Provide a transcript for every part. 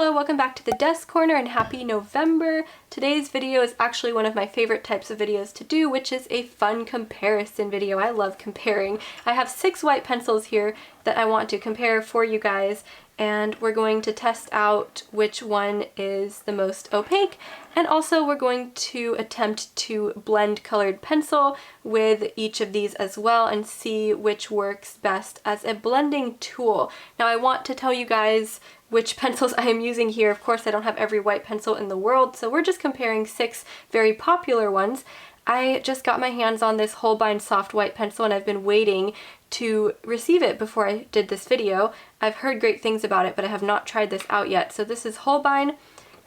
Hello, welcome back to the Desk Corner and happy November. Today's video is actually one of my favorite types of videos to do, which is a fun comparison video. I love comparing. I have 6 white pencils here that I want to compare for you guys, and we're going to test out which one is the most opaque, and also we're going to attempt to blend colored pencil with each of these as well and see which works best as a blending tool. Now I want to tell you guys which pencils I am using here. Of course, I don't have every white pencil in the world, so we're just comparing 6 very popular ones. I just got my hands on this Holbein soft white pencil and I've been waiting to receive it before I did this video. I've heard great things about it, but I have not tried this out yet. So this is Holbein.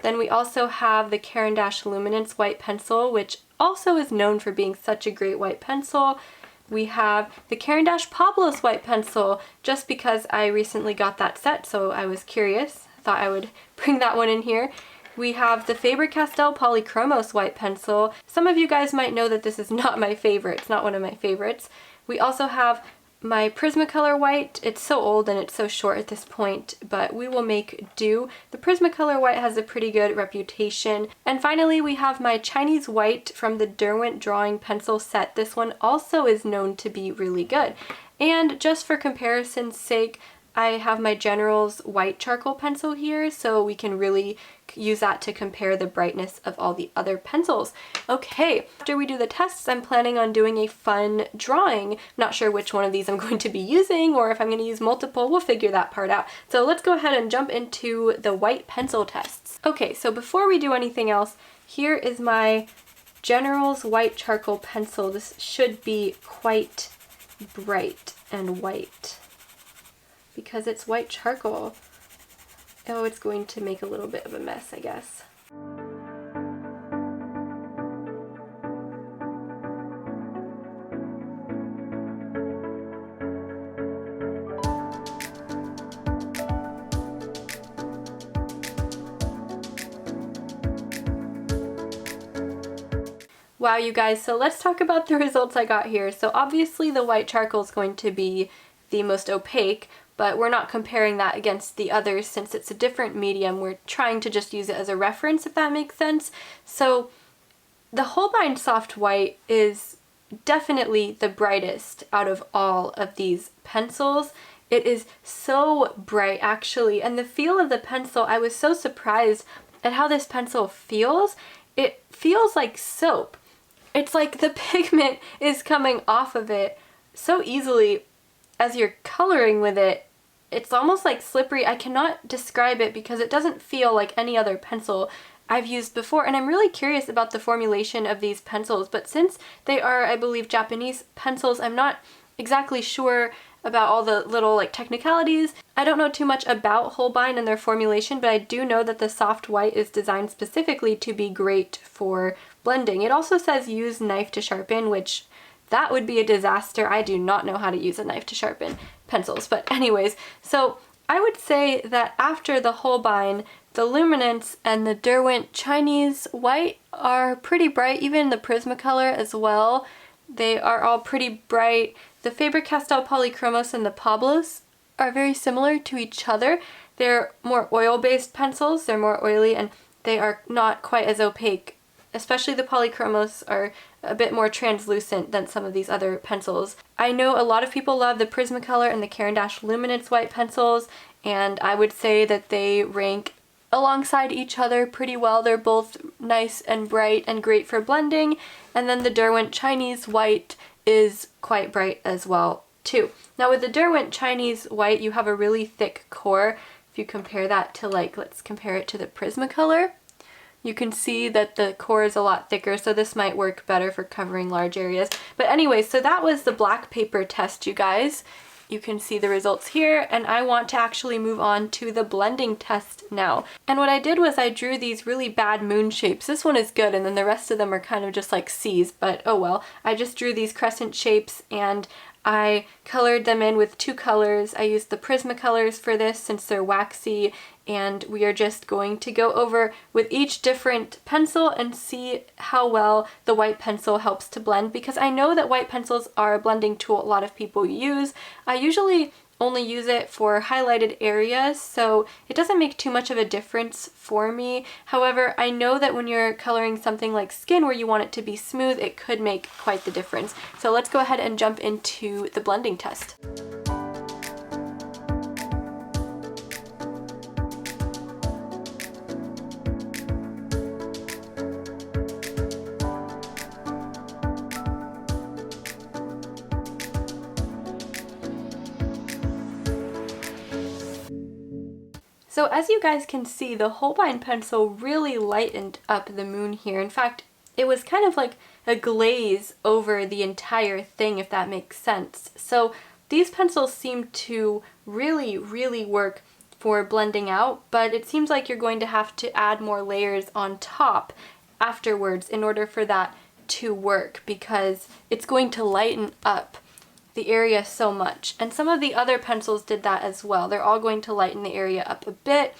Then we also have the Caran Luminance white pencil, which also is known for being such a great white pencil. We have the Caran Pablos white pencil, just because I recently got that set, so I was curious. Thought I would bring that one in here. We have the Faber Castell Polychromos white pencil. Some of you guys might know that this is not my favorite. It's not one of my favorites. We also have my Prismacolor white. It's so old and it's so short at this point, but we will make do. The Prismacolor white has a pretty good reputation. And finally, we have my Chinese white from the Derwent drawing pencil set. This one also is known to be really good. And just for comparison's sake, I have my General's white charcoal pencil here, so we can really use that to compare the brightness of all the other pencils. Okay, after we do the tests, I'm planning on doing a fun drawing. Not sure which one of these I'm going to be using, or if I'm going to use multiple. We'll figure that part out. So let's go ahead and jump into the white pencil tests. Okay, so before we do anything else, here is my General's white charcoal pencil. This should be quite bright and white, because it's white charcoal. Oh, it's going to make a little bit of a mess, I guess. Wow, you guys, so let's talk about the results I got here. So obviously the white charcoal is going to be the most opaque, but we're not comparing that against the others since it's a different medium. We're trying to just use it as a reference, if that makes sense. So the Holbein soft white is definitely the brightest out of all of these pencils. It is so bright, actually, and the feel of the pencil, I was so surprised at how this pencil feels. It feels like soap. It's like the pigment is coming off of it so easily as you're coloring with it. It's almost like slippery. I cannot describe it because it doesn't feel like any other pencil I've used before, and I'm really curious about the formulation of these pencils, but since they are, I believe, Japanese pencils, I'm not exactly sure about all the little technicalities. I don't know too much about Holbein and their formulation, but I do know that the soft white is designed specifically to be great for blending. It also says use knife to sharpen, which that would be a disaster. I do not know how to use a knife to sharpen pencils. But anyways, so I would say that after the Holbein, the Luminance and the Derwent Chinese white are pretty bright, even the Prismacolor as well. They are all pretty bright. The Faber Castell Polychromos and the Pablos are very similar to each other. They're more oil-based pencils. They're more oily and they are not quite as opaque. Especially the Polychromos are a bit more translucent than some of these other pencils. I know a lot of people love the Prismacolor and the Caran Luminance white pencils, and I would say that they rank alongside each other pretty well. They're both nice and bright and great for blending, and then the Derwent Chinese white is quite bright as well too. Now with the Derwent Chinese white, you have a really thick core. If you compare that to let's compare it to the Prismacolor. You can see that the core is a lot thicker, so this might work better for covering large areas. But anyway, so that was the black paper test, you guys. You can see the results here, and I want to actually move on to the blending test now. And what I did was I drew these really bad moon shapes. This one is good, and then the rest of them are kind of just like C's, but oh well. I just drew these crescent shapes, and I colored them in with 2 colors. I used the Prismacolors for this since they're waxy, and we are just going to go over with each different pencil and see how well the white pencil helps to blend, because I know that white pencils are a blending tool a lot of people use. I usually only use it for highlighted areas, so it doesn't make too much of a difference for me. However, I know that when you're coloring something like skin where you want it to be smooth, it could make quite the difference. So let's go ahead and jump into the blending test. So as you guys can see, the Holbein pencil really lightened up the moon here. In fact, it was kind of like a glaze over the entire thing, if that makes sense. So these pencils seem to really work for blending out, but it seems like you're going to have to add more layers on top afterwards in order for that to work, because it's going to lighten up the area so much. And some of the other pencils did that as well. They're all going to lighten the area up a bit,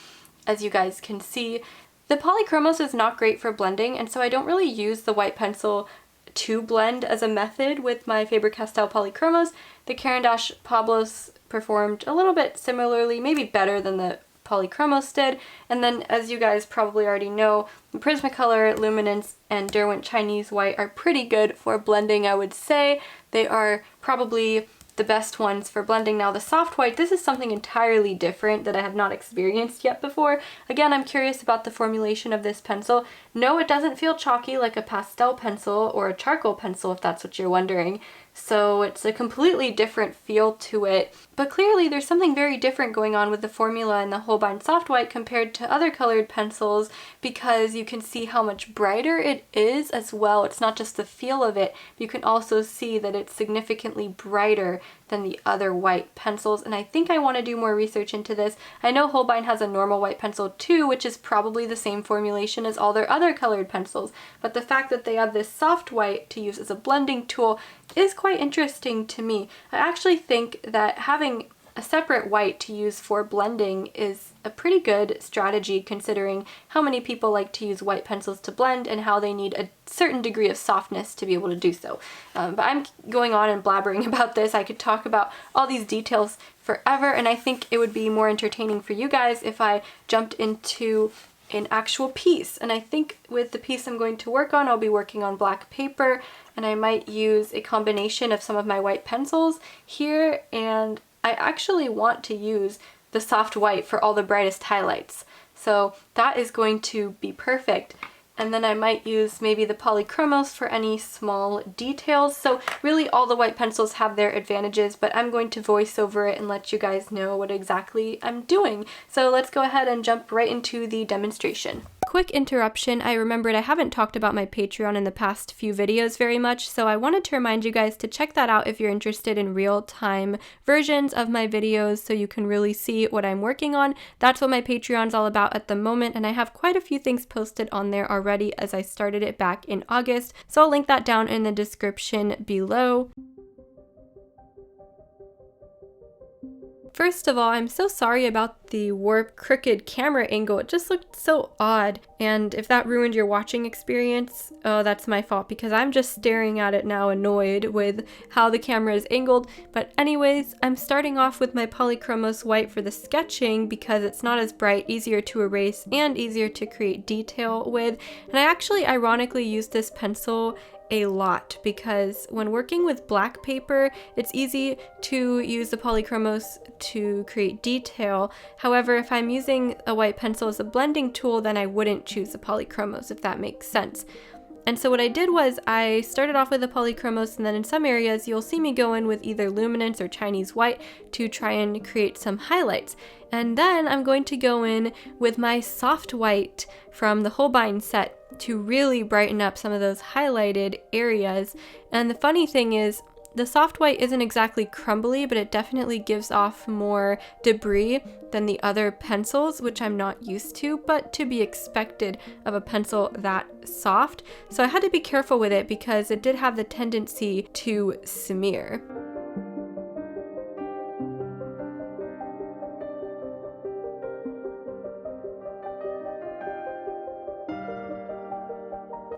as you guys can see. The Polychromos is not great for blending, and so I don't really use the white pencil to blend as a method with my Faber Castell Polychromos. The Caran Pablos performed a little bit similarly, maybe better than the Polychromos did. And then, as you guys probably already know, the Prismacolor, Luminance, and Derwent Chinese White are pretty good for blending, I would say. They are probably the best ones for blending. Now the soft white, this is something entirely different that I have not experienced yet before. Again, I'm curious about the formulation of this pencil. No, it doesn't feel chalky like a pastel pencil or a charcoal pencil, if that's what you're wondering. So it's a completely different feel to it. But clearly there's something very different going on with the formula in the Holbein Soft White compared to other colored pencils, because you can see how much brighter it is as well. It's not just the feel of it, but you can also see that it's significantly brighter than the other white pencils. And I think I want to do more research into this. I know Holbein has a normal white pencil too, which is probably the same formulation as all their other colored pencils. But the fact that they have this soft white to use as a blending tool is quite interesting to me. I actually think that having a separate white to use for blending is a pretty good strategy, considering how many people like to use white pencils to blend and how they need a certain degree of softness to be able to do so. But I'm going on and blabbering about this. I could talk about all these details forever, and I think it would be more entertaining for you guys if I jumped into an actual piece. And I think with the piece I'm going to work on, I'll be working on black paper, and I might use a combination of some of my white pencils here, and I actually want to use the soft white for all the brightest highlights. So that is going to be perfect. And then I might use maybe the Polychromos for any small details. So really all the white pencils have their advantages, but I'm going to voice over it and let you guys know what exactly I'm doing. So let's go ahead and jump right into the demonstration. Quick interruption, I remembered I haven't talked about my Patreon in the past few videos very much, so I wanted to remind you guys to check that out if you're interested in real-time versions of my videos so you can really see what I'm working on. That's what my Patreon's all about at the moment, and I have quite a few things posted on there already as I started it back in August, so I'll link that down in the description below. First of all, I'm so sorry about the warped, crooked camera angle. It just looked so odd. And if that ruined your watching experience, oh, that's my fault, because I'm just staring at it now annoyed with how the camera is angled. But anyways, I'm starting off with my Polychromos white for the sketching because it's not as bright, easier to erase, and easier to create detail with. And I actually ironically used this pencil a lot because when working with black paper, it's easy to use the Polychromos to create detail. However, if I'm using a white pencil as a blending tool, then I wouldn't choose the Polychromos, if that makes sense. And so what I did was I started off with the Polychromos, and then in some areas you'll see me go in with either Luminance or Chinese White to try and create some highlights. And then I'm going to go in with my soft white from the Holbein set to really brighten up some of those highlighted areas. And the funny thing is, the soft white isn't exactly crumbly, but it definitely gives off more debris than the other pencils, which I'm not used to, but to be expected of a pencil that soft. So I had to be careful with it because it did have the tendency to smear.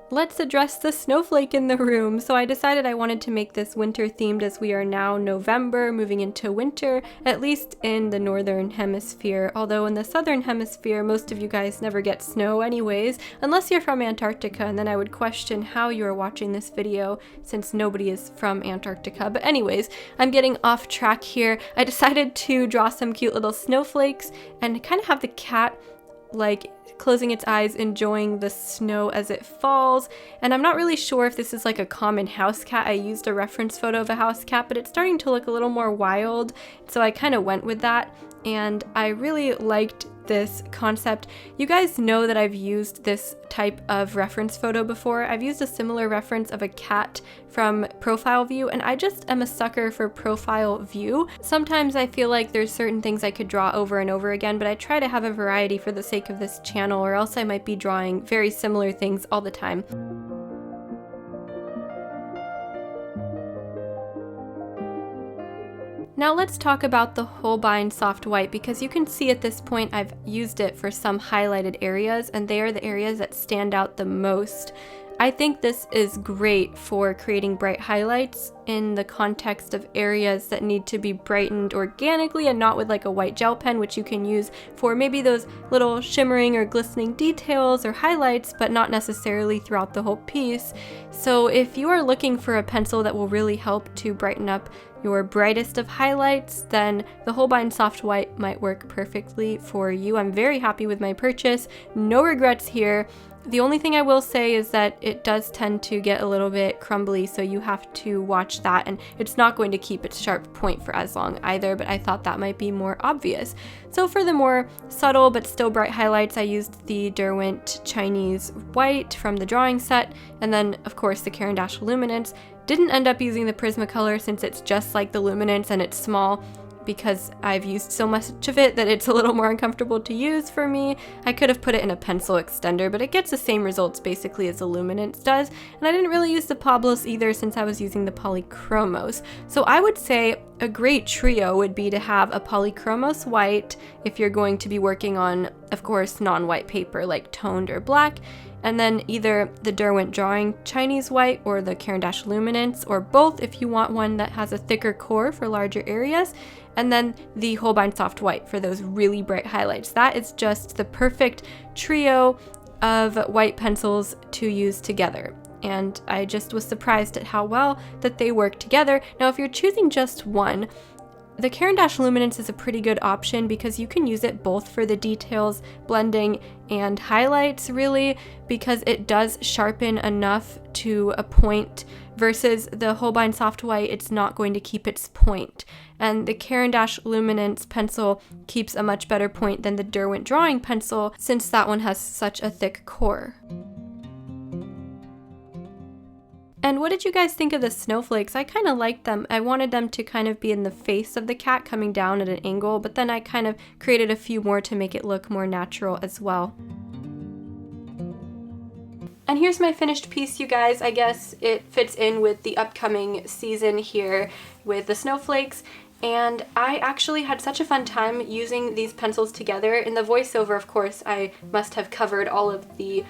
Let's address the snowflake in the room. So I decided I wanted to make this winter themed as we are now November, moving into winter, at least in the northern hemisphere. Although in the southern hemisphere, most of you guys never get snow anyways, unless you're from Antarctica, and then I would question how you are watching this video since nobody is from Antarctica. But anyways, I'm getting off track here. I decided to draw some cute little snowflakes and kind of have the cat like closing its eyes, enjoying the snow as it falls. And I'm not really sure if this is like a common house cat. I used a reference photo of a house cat, but it's starting to look a little more wild, so I kind of went with that, and I really liked this concept. You guys know that I've used this type of reference photo before. I've used a similar reference of a cat from profile view, and I just am a sucker for profile view. Sometimes I feel like there's certain things I could draw over and over again, but I try to have a variety for the sake of this channel, or else I might be drawing very similar things all the time. Now let's talk about the Holbein soft white, because you can see at this point I've used it for some highlighted areas, and they are the areas that stand out the most. I think this is great for creating bright highlights in the context of areas that need to be brightened organically and not with like a white gel pen, which you can use for maybe those little shimmering or glistening details or highlights, but not necessarily throughout the whole piece. So if you are looking for a pencil that will really help to brighten up your brightest of highlights, then the Holbein soft white might work perfectly for you. I'm very happy with my purchase, no regrets here. The only thing I will say is that it does tend to get a little bit crumbly, so you have to watch that, and it's not going to keep its sharp point for as long either, but I thought that might be more obvious. So for the more subtle but still bright highlights, I used the Derwent Chinese white from the drawing set, and then of course the Caran Luminance. Didn't end up using the Prismacolor since it's just like the Luminance and it's small, because I've used so much of it that it's a little more uncomfortable to use for me. I could have put it in a pencil extender, but it gets the same results basically as the Luminance does. And I didn't really use the Pablos either since I was using the Polychromos. So I would say a great trio would be to have a Polychromos white if you're going to be working on, of course, non-white paper like toned or black, and then either the Derwent Drawing Chinese White or the Caran Luminance, or both if you want one that has a thicker core for larger areas, and then the Holbein Soft White for those really bright highlights. That is just the perfect trio of white pencils to use together. And I just was surprised at how well that they work together. Now, if you're choosing just one, the Caran Luminance is a pretty good option because you can use it both for the details, blending, and highlights really, because it does sharpen enough to a point, versus the Holbein Soft White, it's not going to keep its point. And the Caran Luminance pencil keeps a much better point than the Derwent Drawing pencil, since that one has such a thick core. And what did you guys think of the snowflakes? I kind of liked them. I wanted them to kind of be in the face of the cat coming down at an angle, but then I kind of created a few more to make it look more natural as well. And here's my finished piece, you guys. I guess it fits in with the upcoming season here with the snowflakes. And I actually had such a fun time using these pencils together. In the voiceover, of course, I must have covered all of the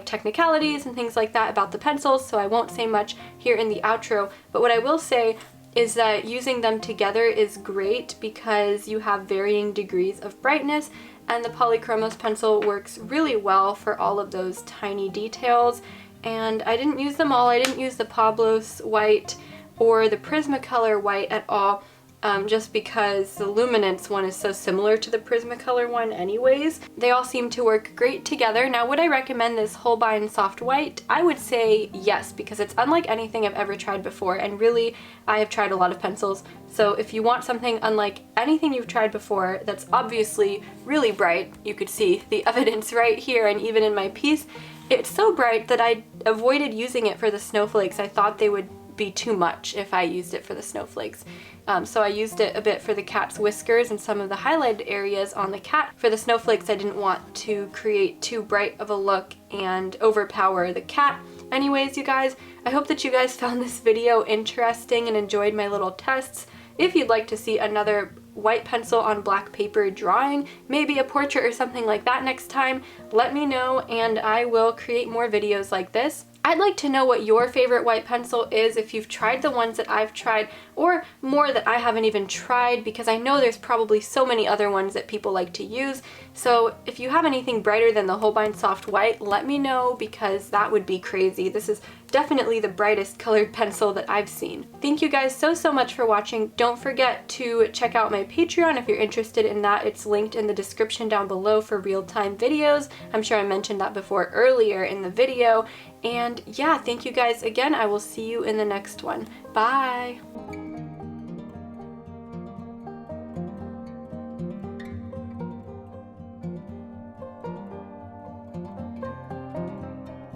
technicalities and things like that about the pencils, so I won't say much here in the outro, but what I will say is that using them together is great because you have varying degrees of brightness, and the Polychromos pencil works really well for all of those tiny details. And I didn't use them all. I didn't use the Pablos white or the Prismacolor white at all, just because the Luminance one is so similar to the Prismacolor one anyways. They all seem to work great together. Now, would I recommend this Holbein Soft White? I would say yes, because it's unlike anything I've ever tried before, and really, I have tried a lot of pencils, so if you want something unlike anything you've tried before that's obviously really bright, you could see the evidence right here, and even in my piece, it's so bright that I avoided using it for the snowflakes. I thought they would be too much if I used it for the snowflakes. So I used it a bit for the cat's whiskers and some of the highlighted areas on the cat. For the snowflakes, I didn't want to create too bright of a look and overpower the cat. Anyways, you guys, I hope that you guys found this video interesting and enjoyed my little tests. If you'd like to see another white pencil on black paper drawing, maybe a portrait or something like that next time, let me know and I will create more videos like this. I'd like to know what your favorite white pencil is, if you've tried the ones that I've tried, or more that I haven't even tried, because I know there's probably so many other ones that people like to use. So if you have anything brighter than the Holbein Soft White, let me know, because that would be crazy. This is definitely the brightest colored pencil that I've seen. Thank you guys so much for watching. Don't forget to check out my Patreon if you're interested in that. It's linked in the description down below for real-time videos. I'm sure I mentioned that before earlier in the video. And yeah, thank you guys again. I will see you in the next one. Bye!